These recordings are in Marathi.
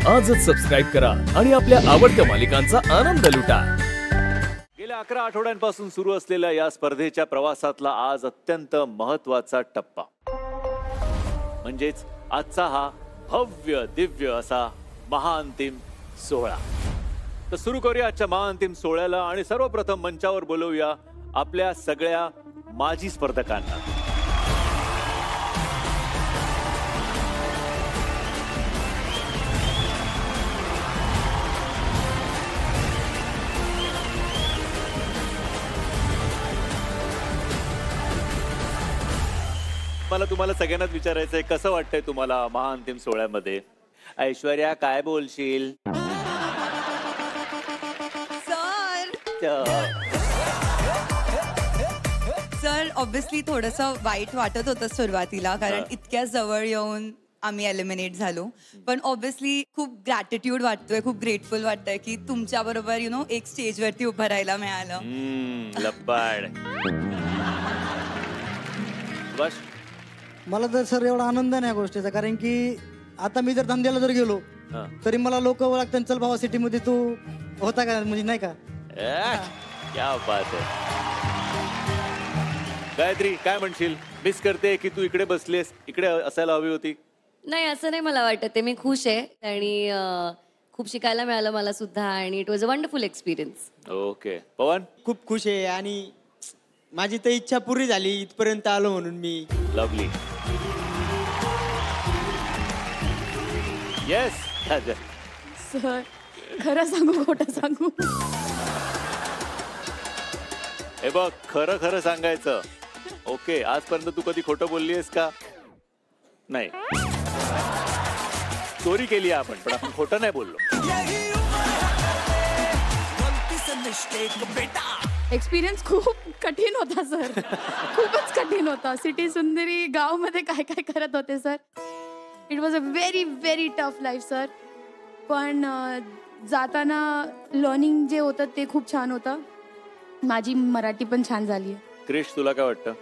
आजच सबस्क्राईब करा आणि आपल्या आवडत्या मालिकांचा आनंद लुटा। गेल्या 11 आठवड्यांपासून सुरू असलेल्या या स्पर्धेच्या प्रवासातला आज अत्यंत महत्त्वाचा टप्पा म्हणजेच आजचा हा भव्य दिव्य असा महाअंतिम सोहळा। तर सुरू करूया आजच्या महाअंतिम सोहळ्याला आणि सर्वप्रथम मंचावर बोलवूया आपल्या सगळ्या माजी स्पर्धकांना। मला तुम्हाला सगळ्यांनाच विचारायचंय कसं वाटतंय तुम्हाला महाअंतिम सोहळ्यामध्ये? ऐश्वर्या काय बोलशील? सर ऑब्विसली थोडंसं वाईट वाटत होतं सुरुवातीला, कारण इतक्या जवळ येऊन आम्ही एलिमिनेट झालो, पण ऑब्विसली खूप ग्रॅटिट्यूड वाटतोय, खूप ग्रेटफुल वाटतंय की तुमच्या बरोबर एक स्टेजवरती उभं राहायला मिळालं। लब्बाड बस मला तर सर एवढा आनंद नाही या गोष्टीचा, कारण की आता मी जर धंद्याला जर गेलो तरी मला लोक ओळखतात, चल भावा सिटी मध्ये तू होता का, म्हणजे नाही का? क्या बात आहे। गायत्री काय म्हणशील? मिस करते की तू इकडे बसलीस, इकडे असायला हवी होती? नाही असं नाही मला वाटत आहे, मी खुश आहे आणि खूप शिकायला मिळालं मला सुद्धा आणि it was a wonderful experience. Okay Pawan? खूप खुश आहे आणि माझी तर इच्छा पुरी झाली, इथपर्यंत आलो म्हणून मी। लवली। येस सर खरं सांगू खोटं सांगू? हे बघ खरं खरं सांगायचं। ओके आजपर्यंत तू कधी खोटं बोलली आहेस का? नाही, चोरी केली आपण पण आपण खोटं नाही बोललो। एक्सपिरियन्स खूप कठीण होता सर, खूपच कठीण होता। सिटी सुंदरी गाव मध्ये काय काय करत होते sir, it was a very very tough life sir, पण जाताना लर्निंग जे होतं ते खूप छान होतं, माझी मराठी पण छान झाली आहे। क्रिश तुला काय वाटतं?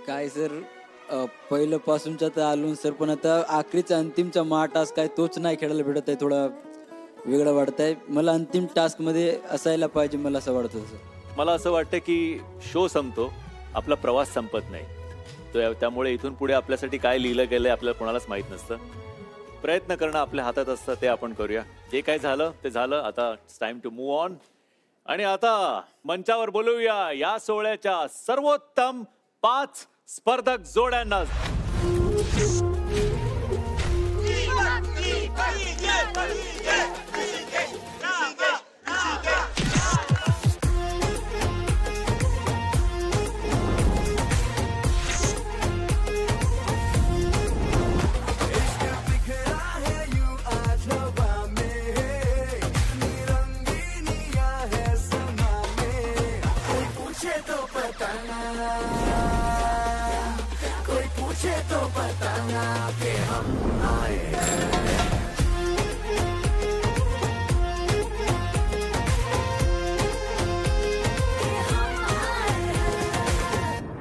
काय सर पहिलं पासूनचा तर आलो सर, पण आता आखरीचा अंतिमचा टास्क काय तोच नाही खेळायला भेटत आहे, थोडा वेगळं वाटत आहे मला। अंतिम टास्क मध्ये असायला पाहिजे मला असं वाटतं सर। मला असं वाटतं की शो संपतो, आपला प्रवास संपत नाही, त्यामुळे इथून पुढे आपल्यासाठी काय लिहिलं गेलंय आपल्याला कोणालाच माहित नसतं। प्रयत्न करणं आपल्या हातात असतं, ते आपण करूया। जे काय झालं ते झालं, आता it's time to move on. आणि आता मंचावर बोलवूया या सोहळ्याच्या सर्वोत्तम 5 स्पर्धक जोड्यांना।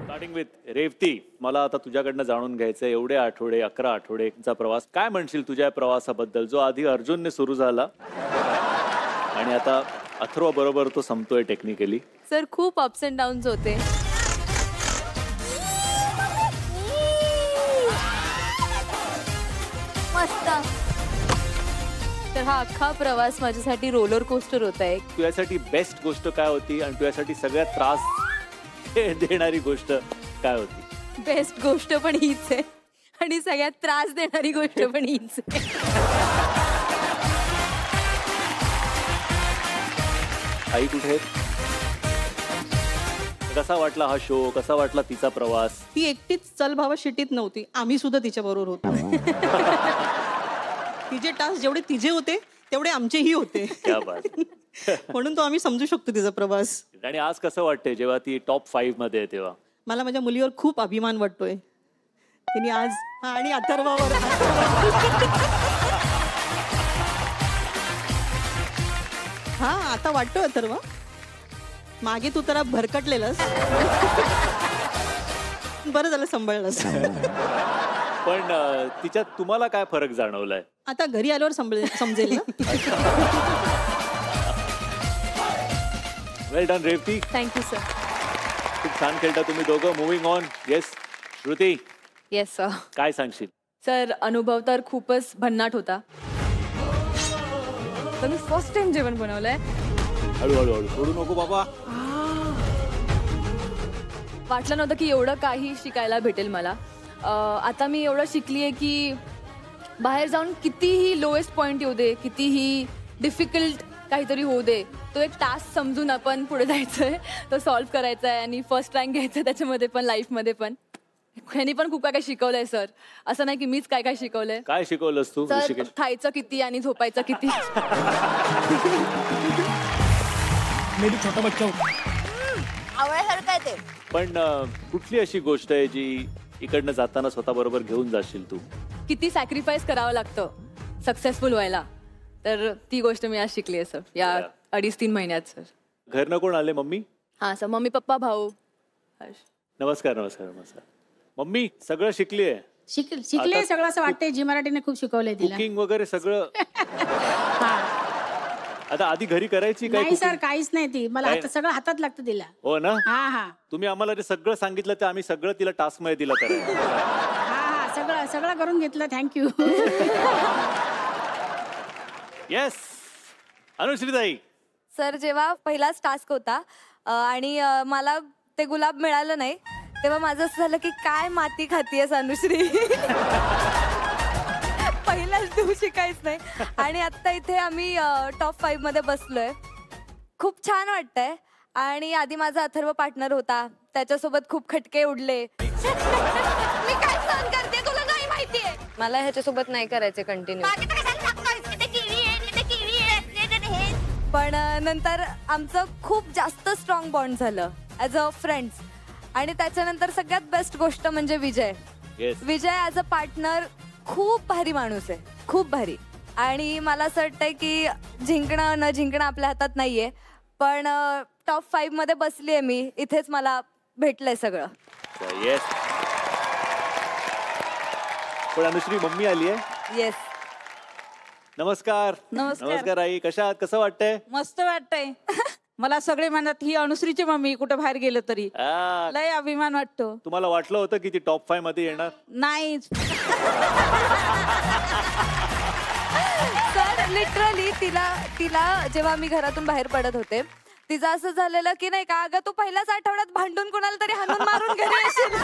स्टार्टिंग विथ रेवती, मला आता तुझ्याकडनं जाणून घ्यायचं एवढे आठवडे 11 आठवडेचा प्रवास, काय म्हणशील तुझ्या प्रवासाबद्दल जो आधी अर्जुनने सुरू झाला आणि आता अथर्व बरोबर तो संपतोय टेक्निकली? सर खूप अप्स अँड डाऊन्स होते, मस्त। तर हा अख्खा प्रवास माझ्यासाठी रोलर कोस्टर होता आहे। तुझ्यासाठी बेस्ट गोष्ट काय होती आणि तुझ्यासाठी सगळ्यात त्रास देणारी गोष्ट काय होती? बेस्ट गोष्ट पण हीच आहे आणि सगळ्यात त्रास देणारी गोष्ट पण हीच आहे। आई कुठे? कसा वाटला हा शो? कसा वाटला तिचा प्रवास? ती एकटीच चल भावा शिटीत नव्हती, आम्ही सुद्धा तिच्या बरोबर होतो। तिचे टास्क जेवढे तिचे होते तेवढे आमचेही होते, क्या बात। म्हणून तो आम्ही समजू शकतो तिचा प्रवास। आणि आज कसं वाटतंय जेव्हा ती टॉप 5 मध्ये आहे तेव्हा? मला माझ्या मुलीवर खूप अभिमान वाटतोय, तिने आज आणि अथर्वावर हा आता वाटतोय अथर्व, मागे तू तर भरकटलेलास, बरं झालं सांभाळलंस। पण तिच्यात तुम्हाला काय फरक जाणवलाय? आता घरी आल्यावर समजेल ना. वेल डन रेवती, थँक्यू सर. खूप छान खेळता तुम्ही दोघं. Moving on. Yes Shruti, yes sir. काय सांगशील? सर अनुभव तर खूपच भन्नाट होता. तर मी फर्स्ट टाइम जेवण बनवलंय. हळूहळू हळू सोडू नको बाबा. वाटलं नव्हतं की एवढं काही शिकायला भेटेल मला. आता मी एवढं शिकलीये की बाहेर जाऊन कितीही लोएस्ट पॉईंट येऊ दे, कितीही डिफिकल्ट काहीतरी होऊ दे, तो एक टास्क समजून आपण पुढे जायचंय, तो सॉल्व्ह करायचा आहे आणि फर्स्ट रँक घ्यायचं त्याच्यामध्ये पण, लाईफमध्ये पण. ह्यांनी पण खूप काय काय शिकवलंय सर. असं नाही की मीच काय काय शिकवलंय. काय शिकवलंस तू? सर खायचं किती आणि झोपायचं किती. छोटा बच्चा आवडल्यासारखं आहे ते. पण कुठली अशी गोष्ट आहे जी इकडनं जाताना स्वतः बरोबर घेऊन जाशील तू? किती सॅक्रिफाईस करावं लागतं सक्सेसफुल व्हायला, तर ती गोष्ट मी आज शिकली आहे सर या 2.5-3 महिन्यात. सर घरनं कोण आले? मम्मी? हां सर, मम्मी पप्पा भाऊ. नमस्कार नमस्कार नमस्कार. मम्मी सगळं शिकलीये? शिकले आता सगळं. असं वाटतंय जी मराठीने खूप शिकवलंय तिला. कुकिंग वगैरे सगळं? आता आधी घरी करायची काय? नाही सर, काहीच नाही. ती मला काय? सगळं हातात लागतं तिला. हो ना. हा हा तुम्ही आम्हाला ते सगळं सांगितलं तर आम्ही सगळं तिला टास्क मध्ये दिलं करायला. हा सगळं सगळं करून घेतलं. थँक्यू. येस अनुश्रीताई. सर जेव्हा पहिलाच टास्क होता आणि मला ते गुलाब मिळालं नाही, तेव्हा माझं असं झालं की काय माती खातीयस अनुश्री. पहिलाच दिवशी काहीच नाही. आणि आता इथे आम्ही टॉप 5 मध्ये बसलोय. खूप छान वाटतंय. आणि आधी माझा अथर्व पार्टनर होता, त्याच्यासोबत खूप खटके उडले. मी काय सहन करते तुला काही माहितीये. मला ह्याच्यासोबत नाही करायचे कंटिन्यू. पण नंतर आमचं खूप जास्त स्ट्रॉंग बॉन्ड झालं ॲज अ फ्रेंड्स. आणि त्याच्यानंतर सगळ्यात बेस्ट गोष्ट म्हणजे विजय. विजय ॲज अ पार्टनर खूप भारी माणूस आहे, खूप भारी. आणि मला असं वाटतंय की जिंकणं न जिंकणं आपल्या हातात नाहीये, पण टॉप 5 मध्ये बसलीये मी. इथेच मला भेटलंय सगळं. येस. पण अनुश्री मम्मी आली आहे. येस. नमस्कार. नमस्कार आई, कशा आहात? कसं वाटतंय? मस्त वाटतंय. मला सगळे म्हणत ही अनुश्रीची मम्मी कुठे बाहेर गेलं तरी लय अभिमान वाटतो. तुम्हाला वाटलं होतं की ती टॉप 5 मध्ये येणार? नाही सर लिटरली तिला जेव्हा मी घरातून बाहेर पडत होते, तिचं असं झालेलं की नाही का, अगं तू पहिल्याच आठवड्यात भांडून कोणाला तरी हाणून मारून घरी येशील.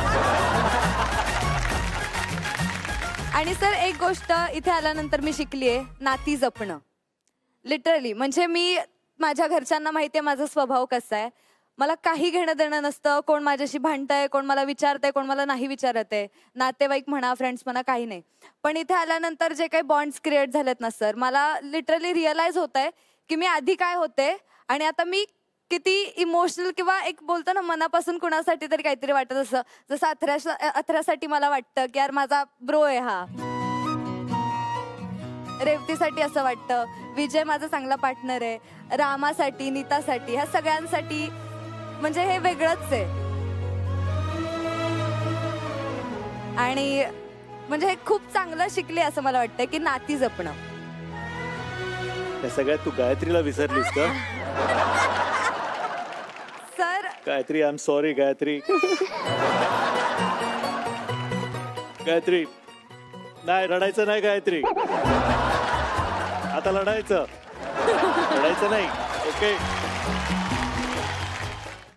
आणि सर एक गोष्ट इथे आल्यानंतर मी शिकलीये, नाती जपणं. लिटरली म्हणजे मी माझ्या घरच्यांना माहितीये माझा स्वभाव कसा आहे. मला काही घेणं देणं नसतं कोण माझ्याशी भांडतंय, कोण मला विचारतंय, कोण मला नाही विचारत आहे. नातेवाईक म्हणा, फ्रेंड्स म्हणा, काही नाही. पण इथे आल्यानंतर जे काही बॉन्ड्स क्रिएट झालेत ना सर, मला लिटरली रिअलाइज होत आहे की मी आधी काय होते आणि आता मी किती इमोशनल किंवा एक बोलतो ना मनापासून कुणासाठी तरी काहीतरी वाटत असं. जसं अथऱ्यासाठी मला वाटतं की यार माझा ब्रो आहे हा. रेवतीसाठी असं वाटतं, विजय माझा चांगला पार्टनर आहे, रामासाठी, नीतासाठी, ह्या सगळ्यांसाठी म्हणजे हे वेगळंच आहे. आणि म्हणजे हे खूप चांगलं शिकले असं मला वाटतं की नाती जपणं. या सगळ्यात तू गायत्रीला विसरलीस का? Sir Gayatri, I am sorry Gayatri. Gayatri नाही, रडायचं नाही गायत्री. आता लढायचं नाही. ओके.